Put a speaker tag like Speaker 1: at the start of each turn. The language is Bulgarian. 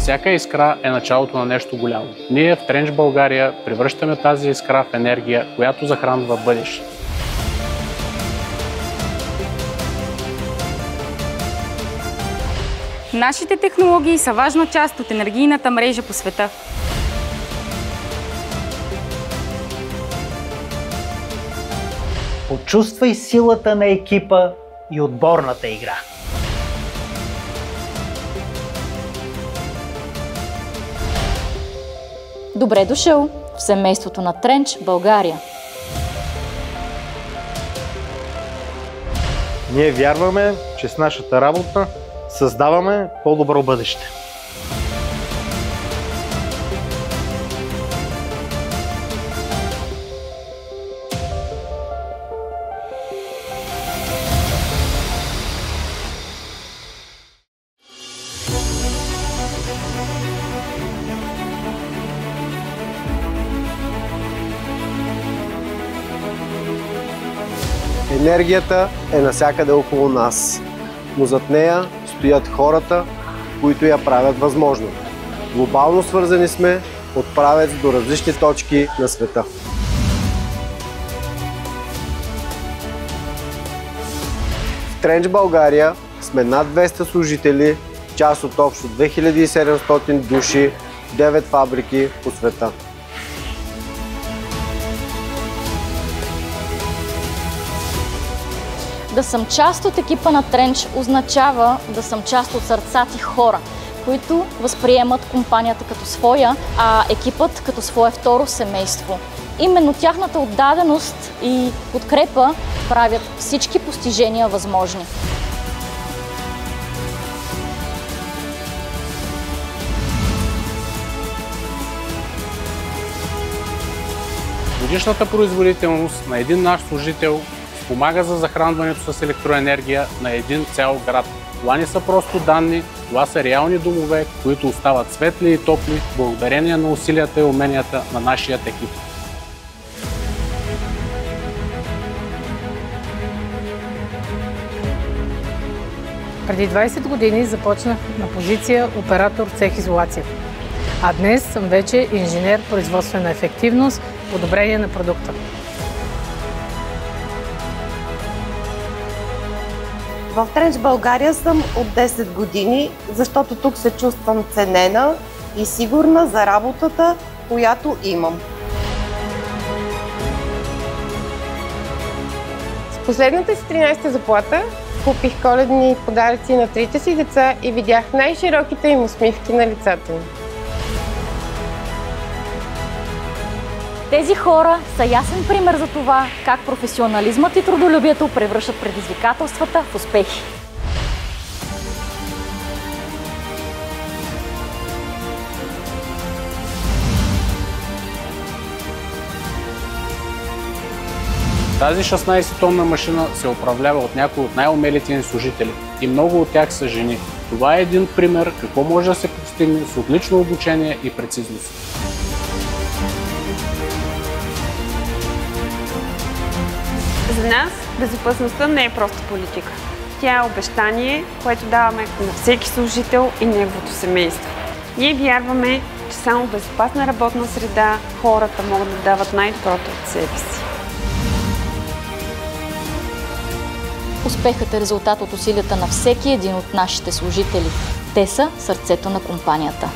Speaker 1: Всяка искра е началото на нещо голямо. Ние в Тренч България превръщаме тази искра в енергия, която захранва бъдещето.
Speaker 2: Нашите технологии са важна част от енергийната мрежа по света.
Speaker 3: Почувствай силата на екипа и отборната игра.
Speaker 4: Добре дошъл в семейството на Тренч България.
Speaker 5: Ние вярваме, че с нашата работа създаваме по-добро бъдеще.
Speaker 6: Енергията е навсякъде около нас, но зад нея стоят хората, които я правят възможно. Глобално свързани сме от правец до различни точки на света. В Тренч България сме над 200 служители, част от общо 2700 души, 9 фабрики по света.
Speaker 4: Да съм част от екипа на Тренч означава да съм част от сърцати хора, които възприемат компанията като своя, а екипът като свое второ семейство. Именно тяхната отдаденост и подкрепа правят всички постижения възможни.
Speaker 1: Годишната производителност на един наш служител помага за захранването с електроенергия на един цял град. Това не са просто данни, това са реални домове, които остават светли и топли благодарение на усилията и уменията на нашия екип.
Speaker 7: Преди 20 години започнах на позиция оператор в цех изолация. А днес съм вече инженер производствена ефективност, подобрение на продукта.
Speaker 8: В Тренч България съм от 10 години, защото тук се чувствам ценена и сигурна за работата, която имам.
Speaker 9: С последната си 13-та заплата купих коледни подаръци на трите си деца и видях най-широките им усмивки на лицата им.
Speaker 4: Тези хора са ясен пример за това как професионализмът и трудолюбието превръщат предизвикателствата в успехи.
Speaker 1: Тази 16-тонна машина се управлява от някои от най-умелите ни служители и много от тях са жени. Това е един пример какво може да се постигне с отлично обучение и прецизност.
Speaker 10: За нас безопасността не е просто политика. Тя е обещание, което даваме на всеки служител и неговото семейство. Ние вярваме, че само безопасна работна среда хората могат да дават най-доброто от себе си.
Speaker 4: Успехът е резултат от усилията на всеки един от нашите служители. Те са сърцето на компанията.